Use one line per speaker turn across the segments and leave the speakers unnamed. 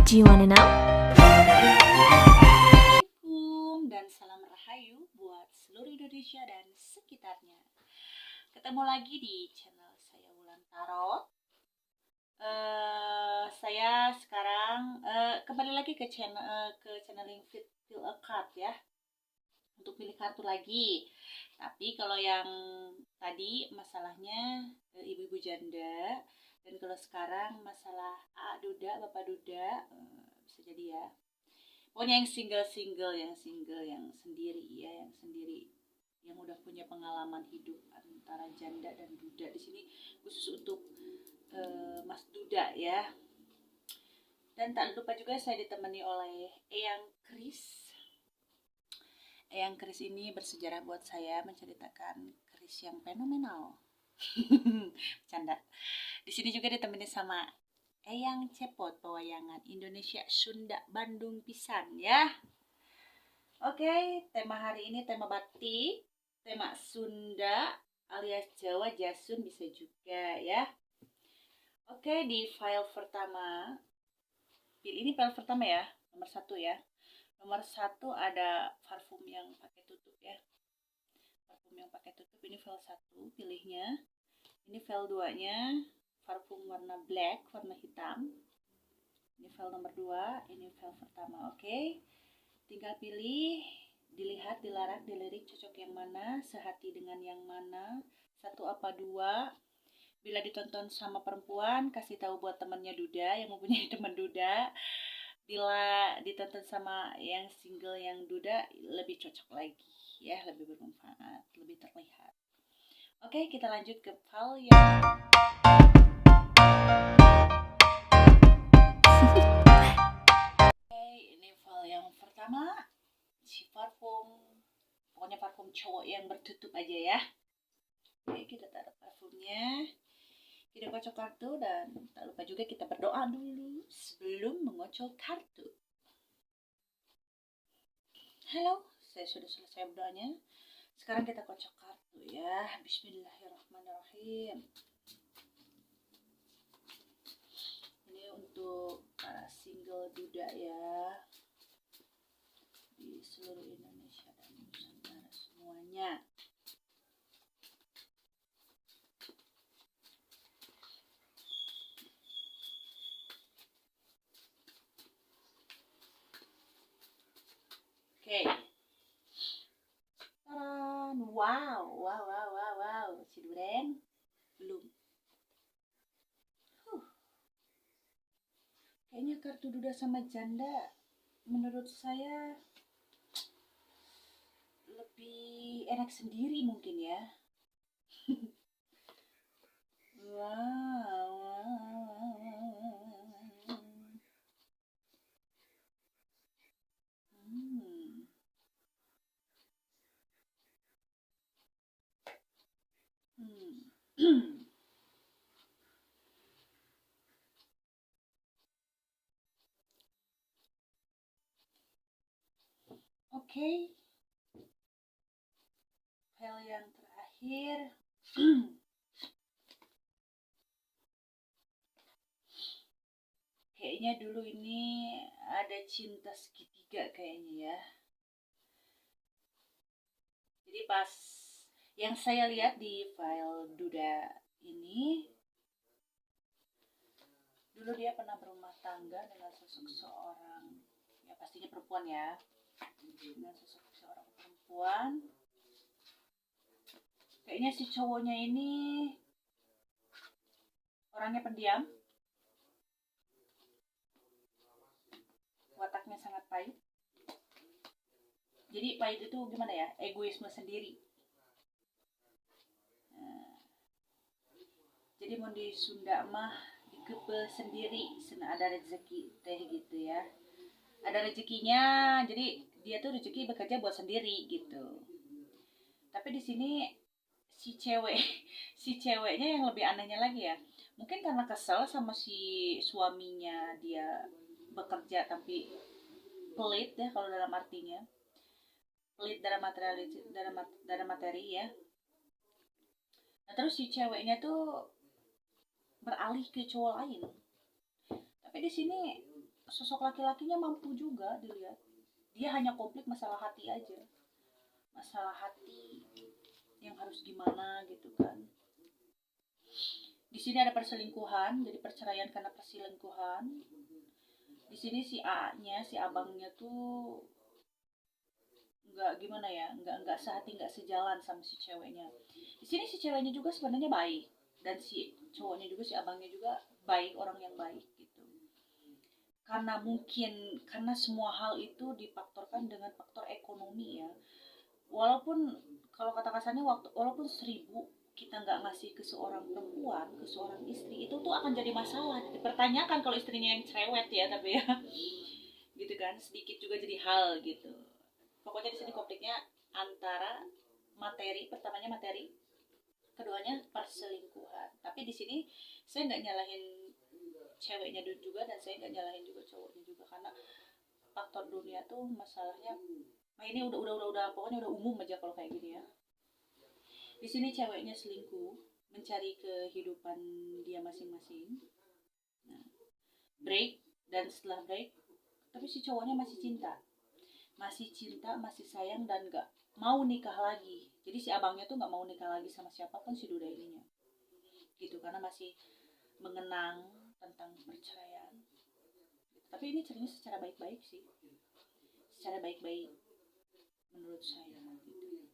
Do you wanna know?
Assalamualaikum dan salam rahayu buat seluruh Indonesia dan sekitarnya. Ketemu lagi di channel saya Wulan Tarot. Saya sekarang kembali lagi ke channeling feel a card ya, untuk pilih kartu lagi. Tapi kalau yang tadi masalahnya ibu-ibu janda, dan kalau sekarang masalah duda, bapak duda, bisa jadi ya. Pokoknya yang single, yang sendiri ya, yang udah punya pengalaman hidup antara janda dan duda. Di sini khusus untuk Mas Duda ya. Dan tak lupa juga saya ditemani oleh Eyang Kris. Eyang Kris ini bersejarah buat saya, menceritakan Kris yang fenomenal. Canda. Di sini juga ditemani sama Eyang Cepot, pewayangan Indonesia Sunda Bandung pisan ya. Oke, tema hari ini tema batik, tema Sunda alias Jawa Jasun bisa juga ya. Oke, di file pertama, ini file pertama ya, nomor 1 ya. Nomor 1 ada parfum yang pakai tutup ya. Parfum yang pakai tutup ini file 1 pilihnya. Ini file 2-nya parfum warna black, warna hitam. Ini file nomor 2, ini file pertama. Oke. Tinggal pilih, dilihat, dilarak, dilirik cocok yang mana, sehati dengan yang mana, 1 apa 2. Bila ditonton sama perempuan, kasih tahu buat temannya duda yang mempunyai teman duda. Bila ditonton sama yang single yang duda, lebih cocok lagi ya, lebih bermanfaat, lebih terlihat. Oke, kita lanjut ke file yang ini file yang pertama, si parfum, pokoknya parfum cowok yang bertutup aja ya. Oke, kita taruh parfumnya, kita kocok kartu, dan tak lupa juga kita berdoa dulu sebelum mengocok kartu. Halo, saya sudah selesai berdoanya. Sekarang kita kocok kartu ya. Bismillahirrahmanirrahim. Ini untuk para single duda ya, di seluruh Indonesia dan Nusantara semuanya. Oke. Wow. Si Duren belum. Kayaknya kartu duda sama janda menurut saya lebih enak sendiri mungkin ya. Wow. Oke. File yang terakhir. Kayaknya dulu ini ada cinta segitiga kayaknya ya. Jadi pas yang saya lihat di file duda ini, dulu dia pernah berumah tangga dengan sosok seorang, ya pastinya perempuan ya, dengan sosok seorang perempuan. Kayaknya si cowoknya ini orangnya pendiam, wataknya sangat pahit. Jadi pahit itu gimana ya, egoisme sendiri. Jadi mau di Sunda mah dikepel sendiri, sena ada rezeki teh gitu ya. Ada rezekinya, jadi dia tuh rezeki bekerja buat sendiri gitu. Tapi di sini si ceweknya yang lebih anehnya lagi ya. Mungkin karena kesel sama si suaminya dia bekerja tapi pelit ya, kalau dalam artinya. Pelit dalam materi ya. Nah, terus si ceweknya tuh beralih ke cowok lain. Tapi di sini sosok laki-lakinya mampu juga dilihat. Dia hanya konflik masalah hati aja, masalah hati yang harus gimana gitu kan. Di sini ada perselingkuhan, jadi perceraian karena perselingkuhan. Di sini si A-nya, si abangnya tuh nggak gimana ya, nggak sehati, nggak sejalan sama si ceweknya. Di sini si ceweknya juga sebenarnya baik, dan si cowoknya juga, si abangnya juga baik, orang yang baik gitu. Karena mungkin karena semua hal itu difaktorkan dengan faktor ekonomi ya. Walaupun kalau kata kasarnya, walaupun 1.000 kita nggak ngasih ke seorang perempuan, ke seorang istri, itu tuh akan jadi masalah, dipertanyakan kalau istrinya yang cerewet ya, tapi ya gitu kan, sedikit juga jadi hal gitu. Pokoknya di sini konfliknya antara materi, pertamanya materi, keduanya perselingkuhan. Tapi di sini saya nggak nyalahin ceweknya juga, dan saya nggak nyalahin juga cowoknya juga, karena faktor dunia tuh masalahnya. Nah ini udah pokoknya udah umum aja kalau kayak gini ya. Di sini ceweknya selingkuh, mencari kehidupan dia masing-masing. Nah, break, dan setelah break, tapi si cowoknya masih cinta, masih sayang, dan nggak mau nikah lagi. Jadi si abangnya tuh nggak mau nikah lagi sama siapapun si duda ininya, gitu, karena masih mengenang tentang perceraian. Tapi ini ceritanya secara baik-baik sih, secara baik-baik menurut saya gitu.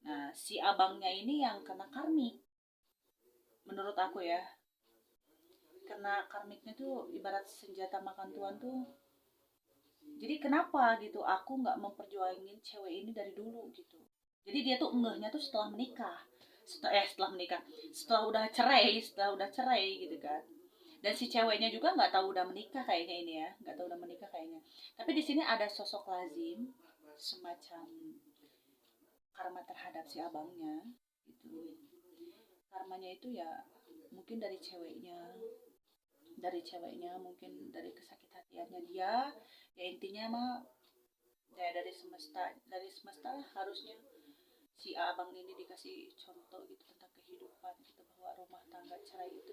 Nah si abangnya ini yang kena karmi menurut aku ya, karena karmiknya tuh ibarat senjata makan tuan tuh. Jadi kenapa gitu aku nggak memperjuangin cewek ini dari dulu gitu. Jadi dia tuh ngehnya tuh setelah menikah, setelah udah cerai gitu kan. Dan si ceweknya juga nggak tahu udah menikah kayaknya ini ya, nggak tahu udah menikah kayaknya. Tapi di sini ada sosok lazim, semacam karma terhadap si abangnya gitu. Karmanya itu ya mungkin dari ceweknya, mungkin dari kesakit hatiannya dia, ya intinya mah ya dari semesta lah harusnya si abang ini dikasih contoh gitu tentang kehidupan gitu, bahwa rumah tangga cerai itu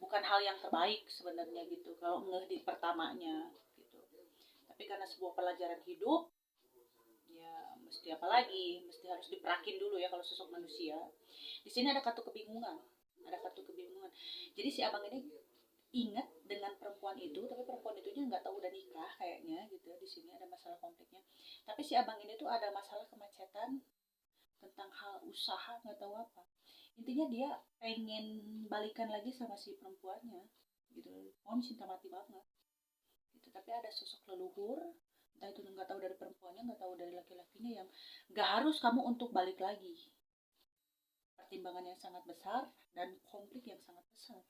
bukan hal yang terbaik sebenarnya gitu kalau ngeh di pertamanya gitu. Tapi karena sebuah pelajaran hidup, ya mesti apa lagi, mesti harus diperakin dulu ya kalau sosok manusia. Di sini ada kata kebingungan. Jadi si abang ini ingat dengan perempuan itu, tapi perempuan itunya nggak tahu udah nikah kayaknya gitu. Di sini ada masalah konfliknya. Tapi si abang ini tuh ada masalah kemacetan tentang hal usaha, nggak tahu apa. Intinya dia pengen balikan lagi sama si perempuannya gitu. Oh cinta mati banget gitu. Tapi ada sosok leluhur, entah itu nggak tahu dari perempuannya, nggak tahu dari laki-lakinya, yang nggak harus kamu untuk balik lagi. Pertimbangan yang sangat besar dan konflik yang sangat besar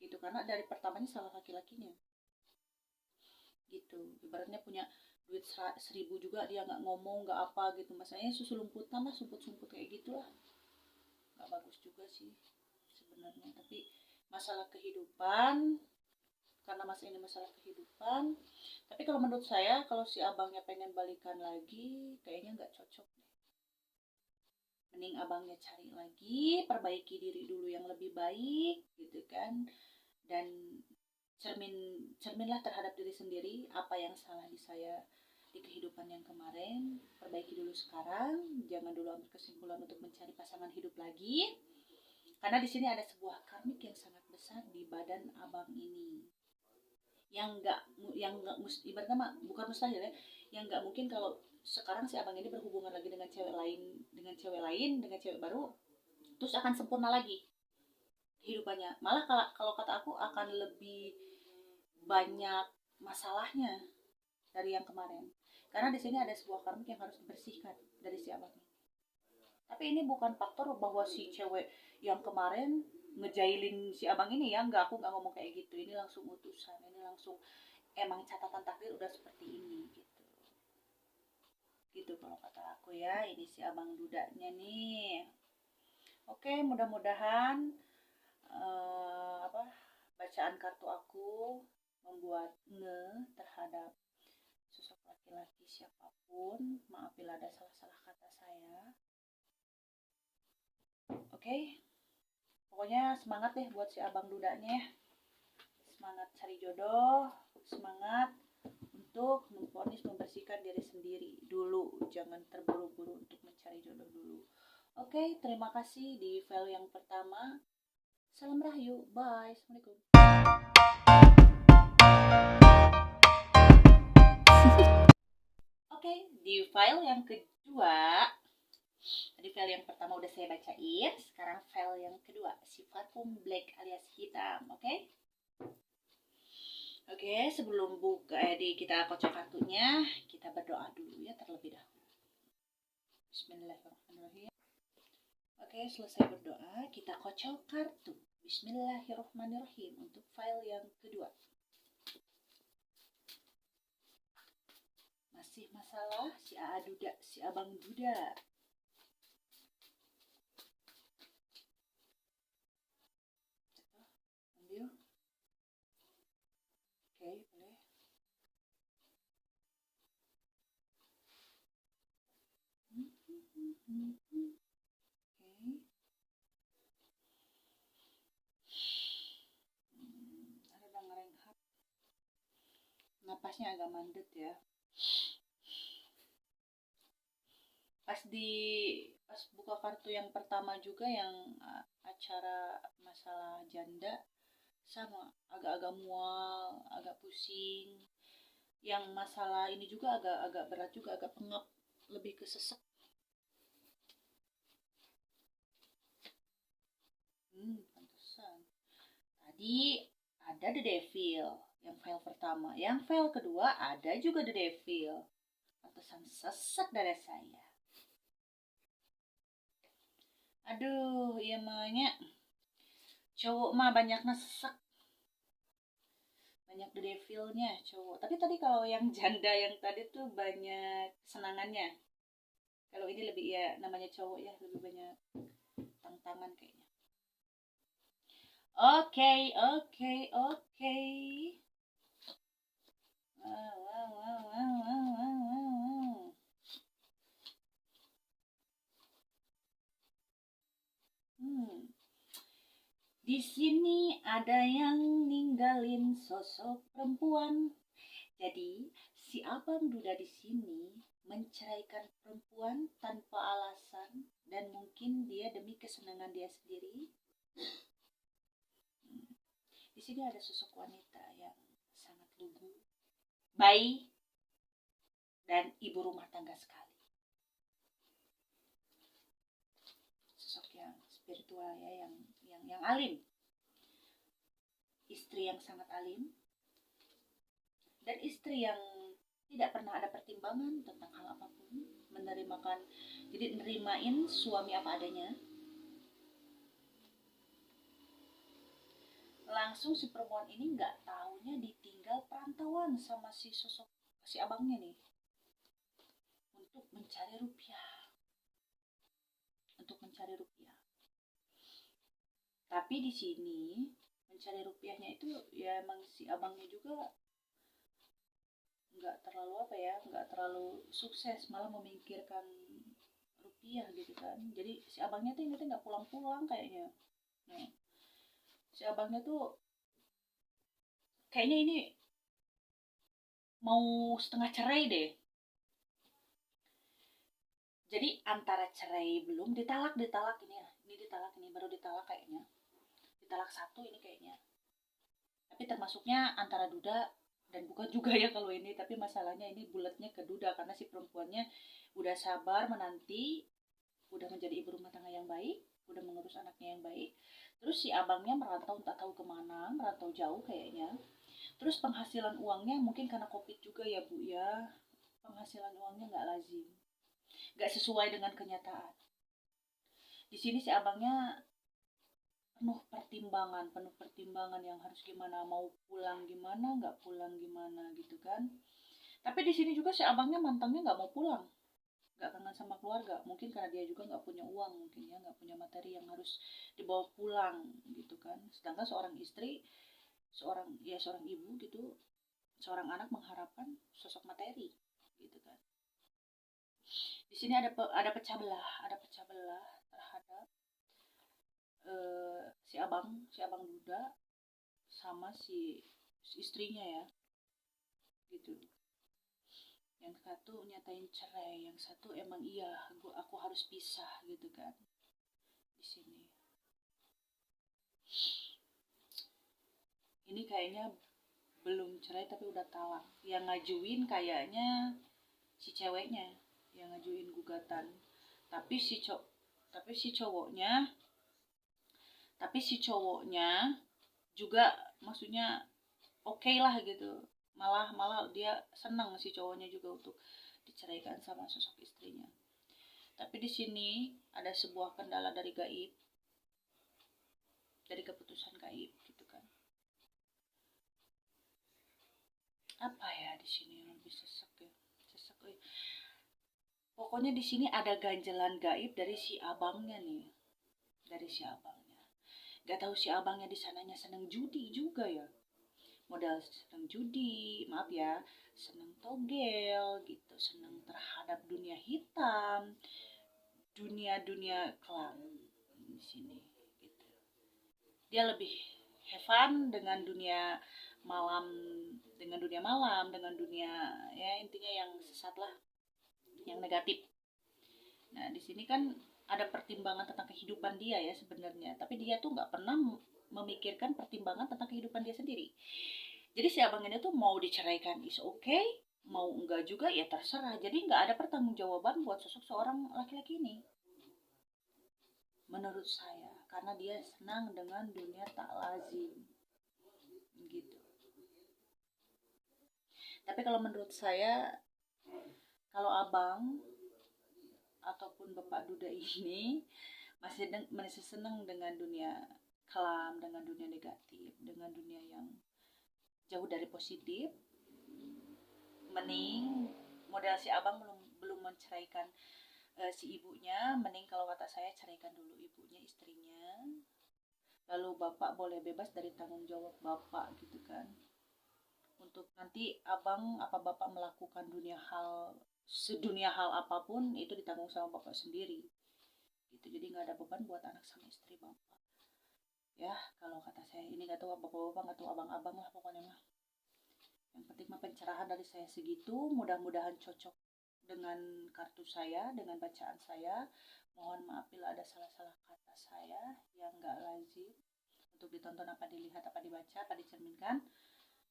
gitu, karena dari pertamanya salah laki-lakinya gitu. Ibaratnya punya duit 1.000 juga dia nggak ngomong, nggak apa gitu, masanya susu lumputan lah, sumput-sumput kayak gitulah, nggak bagus juga sih sebenarnya. Tapi masalah kehidupan, karena masa ini masalah kehidupan. Tapi kalau menurut saya, kalau si abangnya pengen balikan lagi kayaknya nggak cocok. Mending abangnya cari lagi, perbaiki diri dulu yang lebih baik gitu kan. Dan cerminlah terhadap diri sendiri, apa yang salah di saya di kehidupan yang kemarin, perbaiki dulu sekarang, jangan dulu ambil kesimpulan untuk mencari pasangan hidup lagi. Karena di sini ada sebuah karmik yang sangat besar di badan abang ini, yang nggak ibaratnya bukan mustahil ya, yang nggak mungkin kalau sekarang si abang ini berhubungan lagi dengan cewek baru, terus akan sempurna lagi kehidupannya. Malah kalau kata aku akan lebih banyak masalahnya dari yang kemarin, karena di sini ada sebuah karmik yang harus dibersihkan dari si abang ini. Tapi ini bukan faktor bahwa si cewek yang kemarin ngejailin si abang ini ya, aku nggak ngomong kayak gitu. Ini langsung utusan, ini langsung emang catatan takdir udah seperti ini gitu kalau kata aku ya. Ini si abang dudanya nih. Oke, mudah-mudahan bacaan kartu aku membuat terhadap sosok laki-laki siapapun. Maaf bila ada salah-salah kata saya. Oke, pokoknya semangat deh buat si abang dudanya. Semangat cari jodoh, semangat untuk membersihkan diri sendiri dulu, jangan terburu-buru untuk mencari jodoh dulu. Oke, terima kasih di file yang pertama. Salam Rahayu, bye, assalamualaikum. Oke, di file yang kedua, tadi file yang pertama udah saya bacain, sekarang file yang kedua, sifatum black alias hitam, oke? Oke, sebelum kita kocok kartunya, kita berdoa dulu ya terlebih dahulu. Bismillahirrahmanirrahim. Oke, selesai berdoa, kita kocok kartu. Bismillahirrahmanirrahim untuk file yang kedua. Masih masalah si AA Duda, si Abang Duda. Ambil. Oke, boleh. Ada Bang Reinhard. Napasnya agak mandet ya. Pas buka kartu yang pertama juga yang acara masalah janda, sama agak-agak mual, agak pusing. Yang masalah ini juga agak berat juga, agak pengap, lebih ke sesek. Pantesan. Tadi ada The Devil yang file pertama, yang file kedua ada juga The Devil. Pantesan sesek dada saya. Aduh, iya mahnya cowok mah banyaknya sesek, banyak The Devilnya cowok. Tapi tadi kalau yang janda yang tadi tuh banyak kesenangannya. Kalau ini lebih ya namanya cowok ya, lebih banyak tantangan kayaknya. Oke. Di sini ada yang ninggalin sosok perempuan. Jadi si Abang Duda di sini menceraikan perempuan tanpa alasan dan mungkin dia demi kesenangan dia sendiri. Di sini ada sosok wanita yang sangat lugu, baik dan ibu rumah tangga sekali. Sosok yang spiritual ya, yang alim. Istri yang sangat alim dan istri yang tidak pernah ada pertimbangan tentang hal apapun, nerimain suami apa adanya. Langsung si perempuan ini nggak taunya ditinggal perantauan sama si abangnya nih untuk mencari rupiah. Tapi di sini mencari rupiahnya itu ya emang si abangnya juga nggak terlalu sukses, malah memikirkan rupiah gitu kan. Jadi si abangnya tuh ini tuh nggak pulang-pulang kayaknya. Nah, si abangnya tuh kayaknya ini mau setengah cerai deh. Jadi antara cerai belum ditalak ini ya, ini baru ditalak kayaknya, ditalak satu ini kayaknya. Tapi termasuknya antara Duda dan bukan juga ya kalau ini, tapi masalahnya ini bulatnya ke Duda karena si perempuannya udah sabar menanti, udah menjadi ibu rumah tangga yang baik, udah mengurus anaknya yang baik. Terus si abangnya merantau tak tahu kemana, merantau jauh kayaknya. Terus penghasilan uangnya mungkin karena COVID juga ya Bu ya, penghasilan uangnya nggak lazim, nggak sesuai dengan kenyataan. Di sini si abangnya penuh pertimbangan yang harus gimana, mau pulang gimana, nggak pulang gimana gitu kan. Tapi di sini juga si abangnya mantangnya nggak mau pulang, nggak kangen sama keluarga, mungkin karena dia juga nggak punya uang, mungkin ya nggak punya materi yang harus dibawa pulang gitu kan. Sedangkan seorang istri, seorang ibu gitu, seorang anak mengharapkan sosok materi gitu kan. Di sini ada pecah belah terhadap si abang Duda sama si istrinya ya. gitu. Yang satu nyatain cerai, yang satu emang iya aku harus pisah gitu kan. Di sini ini kayaknya belum cerai tapi udah talak. Yang ngajuin kayaknya si ceweknya yang ngajuin gugatan, tapi si cowoknya juga maksudnya oke lah gitu, malah malah dia senang si cowoknya juga untuk diceraikan sama sosok istrinya. Tapi di sini ada sebuah kendala dari gaib, dari keputusan gaib gitu kan. Apa ya di sini yang lebih sesek ya, sesek ya. Pokoknya di sini ada ganjelan gaib dari si abangnya nih, dari si abangnya. Gak tahu si abangnya di sananya seneng judi juga ya, modal seneng judi, maaf ya, seneng togel gitu, seneng terhadap dunia hitam, dunia kelam di sini gitu. Dia lebih have fun dengan dunia malam, dengan dunia ya intinya yang sesat lah, yang negatif. Nah di sini kan ada pertimbangan tentang kehidupan dia ya sebenarnya, tapi dia tuh nggak pernah memikirkan pertimbangan tentang kehidupan dia sendiri. Jadi si abang ini tuh mau diceraikan is okay, mau enggak juga ya terserah. Jadi nggak ada pertanggungjawaban buat sosok seorang laki-laki ini, menurut saya, karena dia senang dengan dunia tak lazim gitu. Tapi kalau menurut saya, kalau abang ataupun bapak duda ini masih senang dengan dunia kelam, dengan dunia negatif, dengan dunia yang jauh dari positif, mending modal si abang belum belum menceraikan si ibunya, mending kalau kata saya ceraikan dulu ibunya, istrinya, lalu bapak boleh bebas dari tanggung jawab bapak gitu kan. Untuk nanti abang apa bapak melakukan sedunia hal apapun itu ditanggung sama bapak sendiri gitu. Jadi nggak ada beban buat anak sama istri bapak ya, kalau kata saya. Ini nggak tahu bapak-bapak, nggak tahu abang-abang lah pokoknya mah. Yang penting mah pencerahan dari saya segitu, mudah-mudahan cocok dengan kartu saya, dengan bacaan saya. Mohon maaf bila ada salah-salah kata saya yang nggak lazim untuk ditonton, apa dilihat, apa dibaca, apa dicerminkan.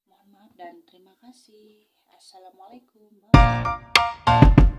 Mohon maaf dan terima kasih. Assalamualaikum. Bye.